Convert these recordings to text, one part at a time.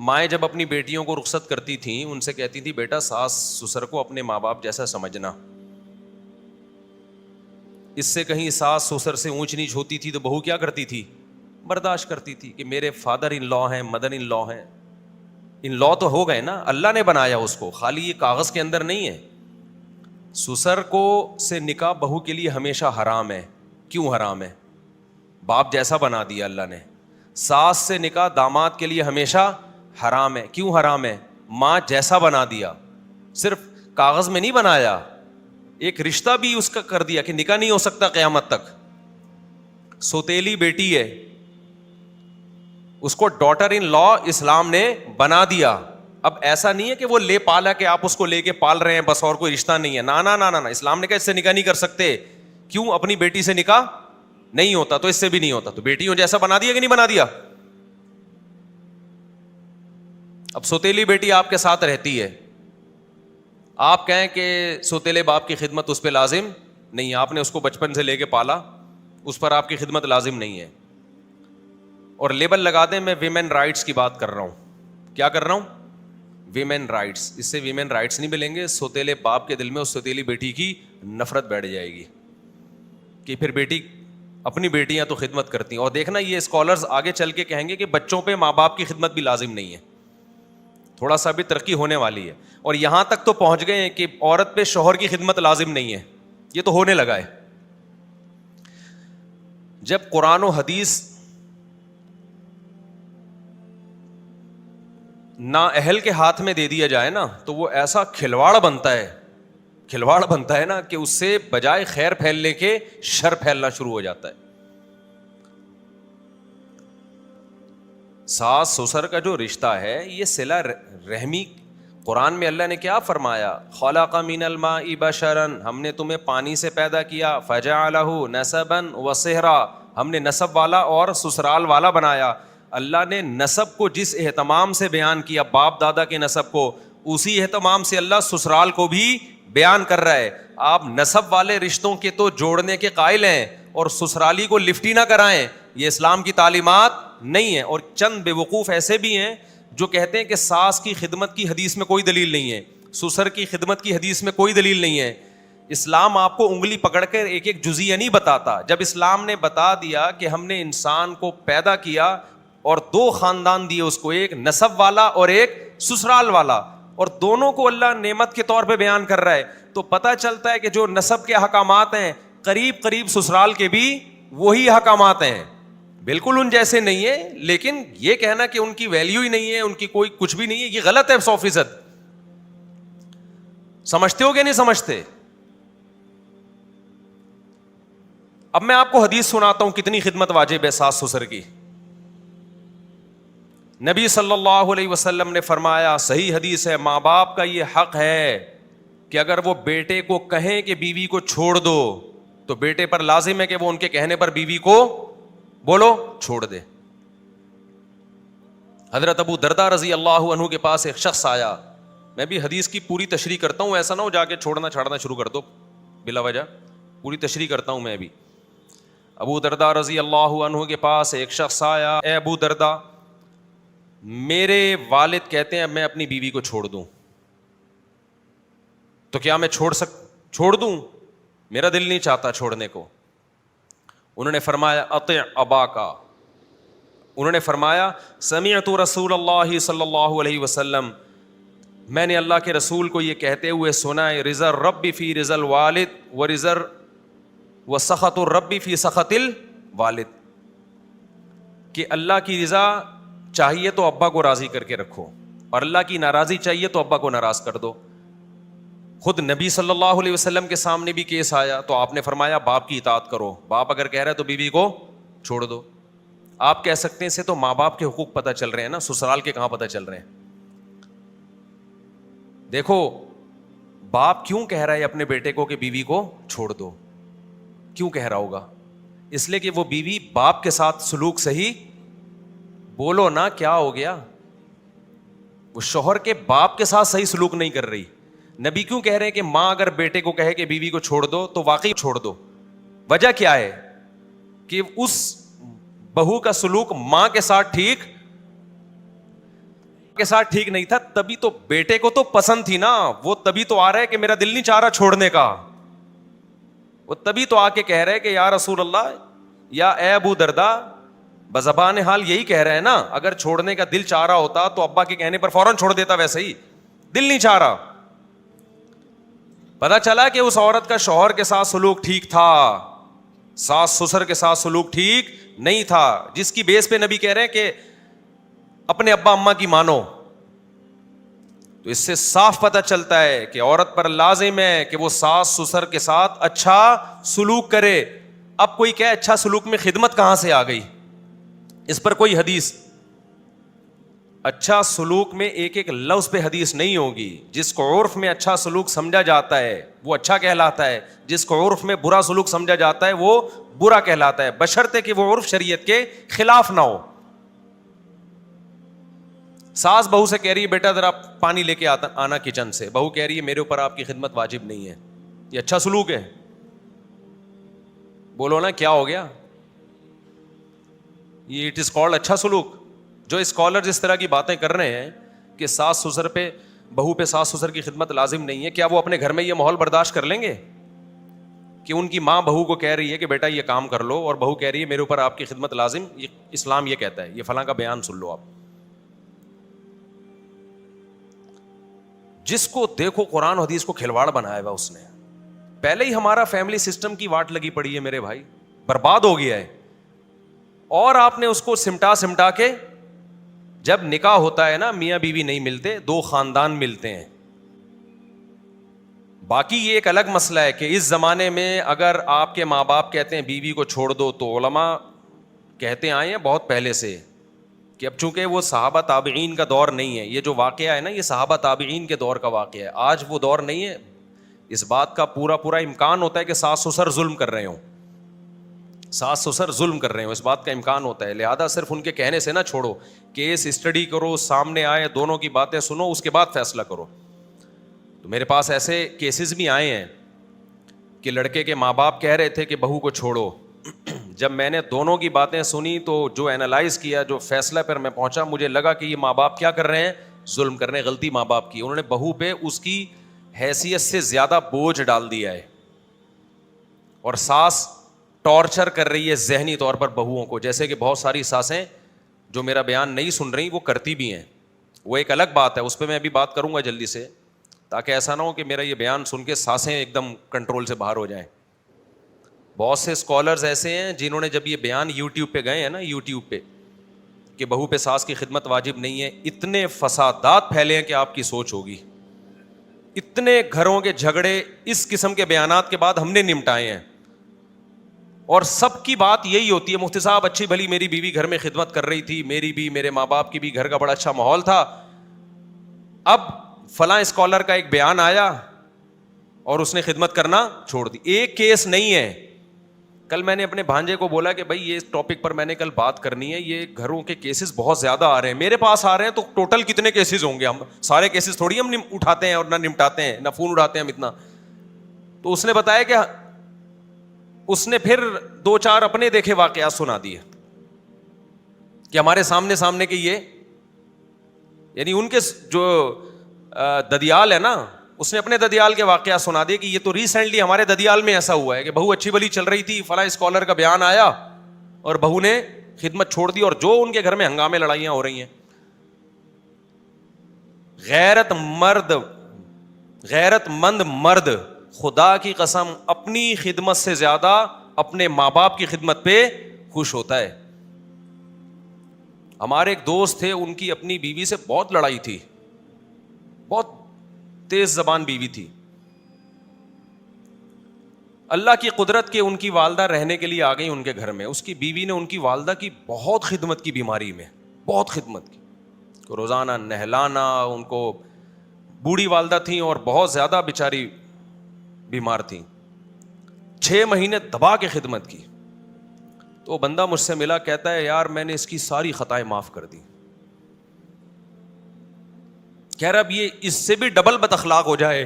مائیں جب اپنی بیٹیوں کو رخصت کرتی تھیں ان سے کہتی تھی بیٹا ساس سسر کو اپنے ماں باپ جیسا سمجھنا. اس سے کہیں ساس سسر سے اونچ نیچ ہوتی تھی تو بہو کیا کرتی تھی؟ برداشت کرتی تھی کہ میرے فادر ان لا ہیں, مدر ان لا ہیں. ان لا تو ہو گئے نا, اللہ نے بنایا اس کو, خالی یہ کاغذ کے اندر نہیں ہے. سسر کو سے نکاح بہو کے لیے ہمیشہ حرام ہے. کیوں حرام ہے؟ باپ جیسا بنا دیا اللہ نے. ساس سے نکاح داماد کے لیے ہمیشہ حرام ہے. کیوں حرام ہے؟ ماں جیسا بنا دیا. صرف کاغذ میں نہیں بنایا, ایک رشتہ بھی اس کا کر دیا کہ نکاح نہیں ہو سکتا قیامت تک. سوتیلی بیٹی ہے, اس کو ڈاٹر ان لا اسلام نے بنا دیا. اب ایسا نہیں ہے کہ وہ لے پالا کہ آپ اس کو لے کے پال رہے ہیں بس اور کوئی رشتہ نہیں ہے. نا نا نا نا, اسلام نے کہا اس سے نکاح نہیں کر سکتے. کیوں؟ اپنی بیٹی سے نکاح نہیں ہوتا تو اس سے بھی نہیں ہوتا. تو بیٹیوں جیسا بنا دیا کہ نہیں بنا دیا؟ اب سوتیلی بیٹی آپ کے ساتھ رہتی ہے, آپ کہیں کہ سوتیلے باپ کی خدمت اس پہ لازم نہیں ہے, آپ نے اس کو بچپن سے لے کے پالا, اس پر آپ کی خدمت لازم نہیں ہے. اور لیبل لگا دیں میں ویمن رائٹس کی بات کر رہا ہوں. کیا کر رہا ہوں؟ Women rights. اس سے ویمن رائٹس نہیں ملیں گے. سوتیلے باپ کے دل میں اس سوتیلی بیٹی کی نفرت بیٹھ جائے گی کہ پھر بیٹی, اپنی بیٹیاں تو خدمت کرتی ہیں. اور دیکھنا یہ اسکالرز آگے چل کے کہیں گے کہ بچوں پہ ماں باپ کی خدمت بھی لازم نہیں ہے. تھوڑا سا بھی ترقی ہونے والی ہے. اور یہاں تک تو پہنچ گئے ہیں کہ عورت پہ شوہر کی خدمت لازم نہیں ہے. یہ تو ہونے لگا ہے. جب قرآن و حدیث نااہل کے ہاتھ میں دے دیا جائے نا تو وہ ایسا کھلواڑ بنتا ہے نا کہ اس سے بجائے خیر پھیلنے کے شر پھیلنا شروع ہو جاتا ہے. ساس سسر کا جو رشتہ ہے یہ صلہ رحمی. قرآن میں اللہ نے کیا فرمایا؟ خلق من الماء بشرا, ہم نے تمہیں پانی سے پیدا کیا. فجعلہ نسبا وصہرا, ہم نے نسب والا اور سسرال والا بنایا. اللہ نے نسب کو جس اہتمام سے بیان کیا, باپ دادا کے نسب کو, اسی اہتمام سے اللہ سسرال کو بھی بیان کر رہا ہے. آپ نسب والے رشتوں کے تو جوڑنے کے قائل ہیں اور سسرالی کو لفٹ ہی نہ کرائیں, یہ اسلام کی تعلیمات نہیں ہے. اور چند بے وقوف ایسے بھی ہیں جو کہتے ہیں کہ ساس کی خدمت کی حدیث میں کوئی دلیل نہیں ہے, سسر کی خدمت کی حدیث میں کوئی دلیل نہیں ہے. اسلام آپ کو انگلی پکڑ کر ایک ایک جزیہ نہیں بتاتا. جب اسلام نے بتا دیا کہ ہم نے انسان کو پیدا کیا اور دو خاندان دیے اس کو, ایک نسب والا اور ایک سسرال والا, اور دونوں کو اللہ نعمت کے طور پہ بیان کر رہا ہے, تو پتہ چلتا ہے کہ جو نسب کے احکامات ہیں قریب قریب سسرال کے بھی وہی احکامات ہیں. بالکل ان جیسے نہیں ہے, لیکن یہ کہنا کہ ان کی ویلیو ہی نہیں ہے, ان کی کوئی کچھ بھی نہیں ہے, یہ غلط ہے 100%. سمجھتے ہو کہ نہیں سمجھتے؟ اب میں آپ کو حدیث سناتا ہوں کتنی خدمت واجب ہے ساس سسر کی. نبی صلی اللہ علیہ وسلم نے فرمایا, صحیح حدیث ہے, ماں باپ کا یہ حق ہے کہ اگر وہ بیٹے کو کہیں کہ بیوی کو چھوڑ دو تو بیٹے پر لازم ہے کہ وہ ان کے کہنے پر بیوی کو بولو چھوڑ دے. حضرت ابو درداء رضی اللہ عنہ کے پاس ایک شخص آیا, میں بھی حدیث کی پوری تشریح کرتا ہوں, ایسا نہ ہو جا کے چھوڑنا چھاڑنا شروع کر دو بلا وجہ, پوری تشریح کرتا ہوں میں بھی. ابو درداء رضی اللہ عنہ کے پاس ایک شخص آیا, اے ابو درداء, میرے والد کہتے ہیں میں اپنی بیوی کو چھوڑ دوں, تو کیا میں چھوڑ دوں؟ میرا دل نہیں چاہتا چھوڑنے کو. انہوں نے فرمایا اطع اباکا, انہوں نے فرمایا سمعت رسول اللہ صلی اللہ علیہ وسلم, میں نے اللہ کے رسول کو یہ کہتے ہوئے سنا ہے, رضا الرب فی رضا الوالد و سخط الرب فی سخط الوالد, کہ اللہ کی رضا چاہیے تو ابا کو راضی کر کے رکھو اور اللہ کی ناراضی چاہیے تو ابا کو ناراض کر دو. خود نبی صلی اللہ علیہ وسلم کے سامنے بھی کیس آیا تو آپ نے فرمایا باپ کی اطاعت کرو, باپ اگر کہہ رہا ہے تو بیوی کو چھوڑ دو. آپ کہہ سکتے ہیں اسے تو ماں باپ کے حقوق پتہ چل رہے ہیں نا, سسرال کے کہاں پتہ چل رہے ہیں. دیکھو باپ کیوں کہہ رہا ہے اپنے بیٹے کو کہ بیوی کو چھوڑ دو, کیوں کہہ رہا ہوگا؟ اس لیے کہ وہ بیوی باپ کے ساتھ سلوک صحیح, بولو نا کیا ہو گیا, وہ شوہر کے باپ کے ساتھ صحیح سلوک نہیں کر رہی. نبی کیوں کہہ رہے ہیں کہ ماں اگر بیٹے کو کہے کہ بیوی کو چھوڑ دو تو واقعی چھوڑ دو؟ وجہ کیا ہے کہ اس بہو کا سلوک ماں کے ساتھ ٹھیک کے ساتھ ٹھیک نہیں تھا, تبھی تو بیٹے کو تو پسند تھی نا, وہ تبھی تو آ رہا ہے کہ میرا دل نہیں چاہ رہا چھوڑنے کا, وہ تبھی تو آ کے کہہ رہے کہ یا رسول اللہ یا اے ابو دردا, بزبان حال یہی کہہ رہے ہیں نا, اگر چھوڑنے کا دل چاہ رہا ہوتا تو ابا کے کہنے پر فوراً چھوڑ دیتا, ویسے ہی دل نہیں چاہ رہا. پتا چلا کہ اس عورت کا شوہر کے ساتھ سلوک ٹھیک تھا, ساس سسر کے ساتھ سلوک ٹھیک نہیں تھا, جس کی بیس پہ نبی کہہ رہے ہیں کہ اپنے ابا اماں کی مانو. تو اس سے صاف پتہ چلتا ہے کہ عورت پر لازم ہے کہ وہ ساس سسر کے ساتھ اچھا سلوک کرے. اب کوئی کہے اچھا سلوک میں خدمت کہاں سے آ گئی, اس پر کوئی حدیث, اچھا سلوک میں ایک ایک لفظ پہ حدیث نہیں ہوگی. جس کو عرف میں اچھا سلوک سمجھا جاتا ہے وہ اچھا کہلاتا ہے, جس کو عرف میں برا سلوک سمجھا جاتا ہے وہ برا کہلاتا ہے, بشرطے کہ وہ عرف شریعت کے خلاف نہ ہو. ساس بہو سے کہہ رہی ہے بیٹا ذرا پانی لے کے آنا کچن سے, بہو کہہ رہی ہے میرے اوپر آپ کی خدمت واجب نہیں ہے, یہ اچھا سلوک ہے؟ بولو نا کیا ہو گیا, یہ اٹ از کالڈ اچھا سلوک. جو اسکالر اس طرح کی باتیں کر رہے ہیں کہ ساس سسر پہ بہو پہ ساس سسر کی خدمت لازم نہیں ہے, کیا وہ اپنے گھر میں یہ ماحول برداشت کر لیں گے کہ ان کی ماں بہو کو کہہ رہی ہے کہ بیٹا یہ کام کر لو, اور بہو کہہ رہی ہے میرے اوپر آپ کی خدمت لازم, یہ اسلام یہ کہتا ہے, یہ فلاں کا بیان سن لو آپ. جس کو دیکھو قرآن و حدیث کو کھلواڑ بنایا ہوا اس نے. پہلے ہی ہمارا فیملی سسٹم کی واٹ لگی پڑی ہے میرے بھائی, برباد ہو گیا ہے, اور آپ نے اس کو سمٹا کے, جب نکاح ہوتا ہے نا میاں بیوی نہیں ملتے, دو خاندان ملتے ہیں. باقی یہ ایک الگ مسئلہ ہے کہ اس زمانے میں اگر آپ کے ماں باپ کہتے ہیں بیوی کو چھوڑ دو, تو علماء کہتے آئے ہیں بہت پہلے سے کہ اب چونکہ وہ صحابہ تابعین کا دور نہیں ہے, یہ جو واقعہ ہے نا یہ صحابہ تابعین کے دور کا واقعہ ہے, آج وہ دور نہیں ہے. اس بات کا پورا امکان ہوتا ہے کہ ساس سسر ظلم کر رہے ہوں, ساس سسر ظلم کر رہے ہوں, اس بات کا امکان ہوتا ہے. لہذا صرف ان کے کہنے سے نہ چھوڑو, کیس اسٹڈی کرو, سامنے آئے, دونوں کی باتیں سنو, اس کے بعد فیصلہ کرو. تو میرے پاس ایسے کیسز بھی آئے ہیں کہ لڑکے کے ماں باپ کہہ رہے تھے کہ بہو کو چھوڑو. جب میں نے دونوں کی باتیں سنی تو جو اینالائز کیا, جو فیصلہ پر میں پہنچا, مجھے لگا کہ یہ ماں باپ کیا کر رہے ہیں, ظلم کر رہے ہیں. غلطی ماں باپ کی, انہوں نے بہو پہ اس کی حیثیت سے زیادہ بوجھ ڈال دیا ہے, اور ساس ٹارچر کر رہی ہے ذہنی طور پر بہوؤں کو, جیسے کہ بہت ساری ساسیں جو میرا بیان نہیں سن رہی وہ کرتی بھی ہیں. وہ ایک الگ بات ہے, اس پہ میں ابھی بات کروں گا جلدی سے, تاکہ ایسا نہ ہو کہ میرا یہ بیان سن کے ساسیں ایک دم کنٹرول سے باہر ہو جائیں. بہت سے اسکالرز ایسے ہیں جنہوں نے جب یہ بیان یوٹیوب پہ گئے ہیں نا, یوٹیوب پہ, کہ بہو پہ ساس کی خدمت واجب نہیں ہے, اتنے فسادات پھیلے ہیں کہ آپ کی سوچ ہوگی. اتنے گھروں کے جھگڑے اس قسم کے بیانات کے بعد ہم نے نمٹائے ہیں, اور سب کی بات یہی ہوتی ہے, مفتی صاحب اچھی بھلی میری بیوی گھر میں خدمت کر رہی تھی, میری بھی, میرے ماں باپ کی بھی, گھر کا بڑا اچھا ماحول تھا. اب فلاں اسکالر کا ایک بیان آیا اور اس نے خدمت کرنا چھوڑ دی. ایک کیس نہیں ہے. کل میں نے اپنے بھانجے کو بولا کہ بھائی یہ ٹاپک پر میں نے کل بات کرنی ہے, یہ گھروں کے کیسز بہت زیادہ آ رہے ہیں, میرے پاس آ رہے ہیں, تو ٹوٹل کتنے کیسز ہوں گے, ہم سارے کیسز تھوڑی ہم اٹھاتے ہیں اور نہ نمٹاتے ہیں, نہ فون اٹھاتے ہیں ہم اتنا. تو اس نے بتایا کہ اس نے پھر 2-4 اپنے دیکھے واقعات سنا دیے کہ ہمارے سامنے کے یہ, یعنی ان کے جو ددیال ہے نا, اس نے اپنے ددیال کے واقعات سنا دیے کہ یہ تو ریسنٹلی ہمارے ددیال میں ایسا ہوا ہے کہ بہو اچھی بلی چل رہی تھی, فلاں اسکالر کا بیان آیا اور بہو نے خدمت چھوڑ دی, اور جو ان کے گھر میں ہنگامے لڑائیاں ہو رہی ہیں. غیرت مند مرد خدا کی قسم اپنی خدمت سے زیادہ اپنے ماں باپ کی خدمت پہ خوش ہوتا ہے. ہمارے ایک دوست تھے, ان کی اپنی بیوی سے بہت لڑائی تھی, بہت تیز زبان بیوی تھی. اللہ کی قدرت کے ان کی والدہ رہنے کے لیے آ گئی ان کے گھر میں. اس کی بیوی نے ان کی والدہ کی بہت خدمت کی, بیماری میں بہت خدمت کی, روزانہ نہلانا, ان کو بوڑھی والدہ تھیں اور بہت زیادہ بیچاری بیمار تھیں, 6 مہینے دبا کے خدمت کی. تو بندہ مجھ سے ملا, کہتا ہے یار میں نے اس کی ساری خطائیں معاف کر دی. کہہ رہا اب یہ اس سے بھی ڈبل بد اخلاق ہو جائے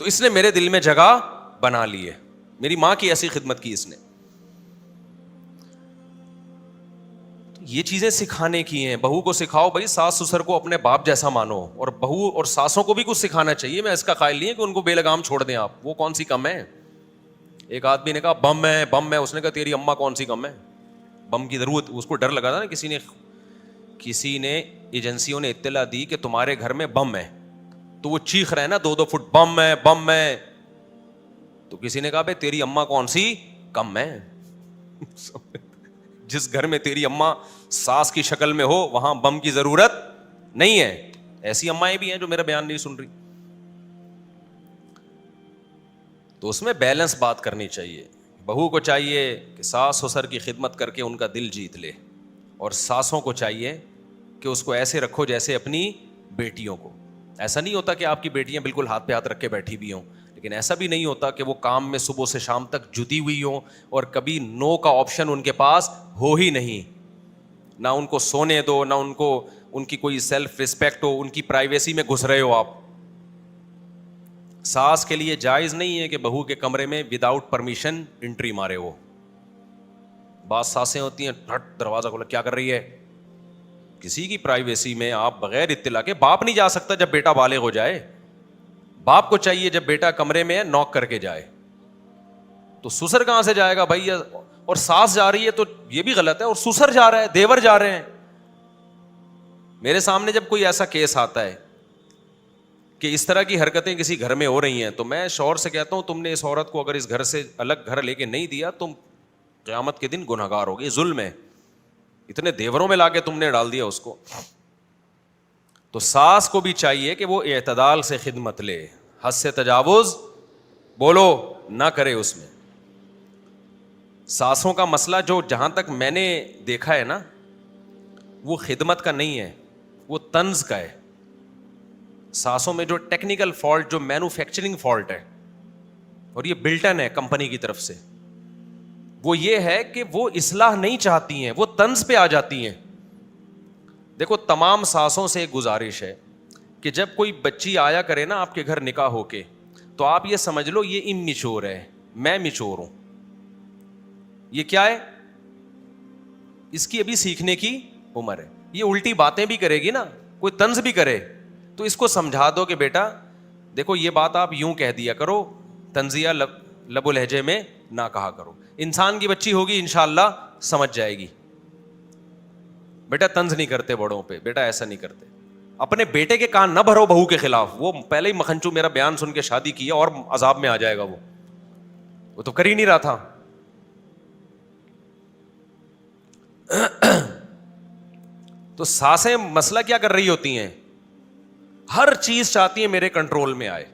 تو اس نے میرے دل میں جگہ بنا لی ہے, میری ماں کی ایسی خدمت کی اس نے. یہ چیزیں سکھانے کی ہیں. بہو کو سکھاؤ بھائی ساس سسر کو اپنے باپ جیسا مانو, اور بہو اور ساسوں کو بھی کچھ سکھانا چاہیے. میں اس کا قائل نہیں ہے کہ ان کو بے لگام چھوڑ دیں آپ, وہ کون سی کم ہے. ایک آدمی نے کہا بم ہے بم ہے, اس نے کہا تیری اماں کون سی کم ہے. بم کی ضرورت, اس کو ڈر لگا تھا نا, کسی نے ایجنسیوں نے اطلاع دی کہ تمہارے گھر میں بم ہے, تو وہ چیخ رہے نا 2-2 فٹ بم ہے بم ہے. تو کسی نے کہا بھائی تیری اماں کون سی کم ہے. جس گھر میں تیری اماں ساس کی شکل میں ہو وہاں بم کی ضرورت نہیں ہے. ایسی امائیں بھی ہیں جو میرا بیان نہیں سن رہی. تو اس میں بیلنس بات کرنی چاہیے. بہو کو چاہیے کہ ساس سسر کی خدمت کر کے ان کا دل جیت لے, اور ساسوں کو چاہیے کہ اس کو ایسے رکھو جیسے اپنی بیٹیوں کو. ایسا نہیں ہوتا کہ آپ کی بیٹیاں بالکل ہاتھ پہ ہاتھ رکھ کے بیٹھی بھی ہوں, لیکن ایسا بھی نہیں ہوتا کہ وہ کام میں صبح سے شام تک جتی ہوئی ہوں اور کبھی نو کا آپشن ان کے پاس ہو ہی نہیں. نہ ان کو سونے دو, نہ ان کو ان کی کوئی سیلف رسپیکٹ ہو, ان کی پرائیویسی میں گھس رہے ہو آپ. ساس کے لیے جائز نہیں ہے کہ بہو کے کمرے میں وداؤٹ پرمیشن انٹری مارے. وہ بعض ساسیں ہوتی ہیں ٹھٹ دروازہ کھولا کیا کر رہی ہے. کسی کی پرائیویسی میں آپ بغیر اطلاع کے, باپ نہیں جا سکتا جب بیٹا بالغ ہو جائے. باپ کو چاہیے جب بیٹا کمرے میں ہے نوک کر کے جائے. تو سسر کہاں سے جائے گا بھائی, اور ساس جا رہی ہے تو یہ بھی غلط ہے, اور سسر جا رہا ہے, دیور جا رہے ہیں. میرے سامنے جب کوئی ایسا کیس آتا ہے کہ اس طرح کی حرکتیں کسی گھر میں ہو رہی ہیں, تو میں شوہر سے کہتا ہوں تم نے اس عورت کو اگر اس گھر سے الگ گھر لے کے نہیں دیا, تم قیامت کے دن گنہگار ہوگی. ظلم ہے, اتنے دیوروں میں لا کے تم نے ڈال دیا اس کو. تو ساس کو بھی چاہیے کہ وہ اعتدال سے خدمت لے, حد سے تجاوز بولو نہ کرے اس میں. ساسوں کا مسئلہ جو جہاں تک میں نے دیکھا ہے نا, وہ خدمت کا نہیں ہے, وہ طنز کا ہے. ساسوں میں جو ٹیکنیکل فالٹ, جو مینوفیکچرنگ فالٹ ہے, اور یہ بلٹن ہے کمپنی کی طرف سے, وہ یہ ہے کہ وہ اصلاح نہیں چاہتی ہیں, وہ طنز پہ آ جاتی ہیں. دیکھو تمام ساسوں سے ایک گزارش ہے کہ جب کوئی بچی آیا کرے نا آپ کے گھر نکاح ہو کے, تو آپ یہ سمجھ لو یہ اممیچور ہے, میں میچور ہوں. یہ کیا ہے, اس کی ابھی سیکھنے کی عمر ہے. یہ الٹی باتیں بھی کرے گی نا, کوئی طنز بھی کرے, تو اس کو سمجھا دو کہ بیٹا دیکھو یہ بات آپ یوں کہہ دیا کرو, طنزیہ لب و لہجے میں نہ کہا کرو. انسان کی بچی ہوگی انشاءاللہ سمجھ جائے گی. بیٹا طنز نہیں کرتے بڑوں پہ, بیٹا ایسا نہیں کرتے. اپنے بیٹے کے کان نہ بھرو بہو کے خلاف, وہ پہلے ہی مکھنچو میرا بیان سن کے شادی کی ہے اور عذاب میں آ جائے گا. وہ تو کر ہی نہیں رہا تھا. تو ساسیں مسئلہ کیا کر رہی ہوتی ہیں, ہر چیز چاہتی ہیں میرے کنٹرول میں آئے.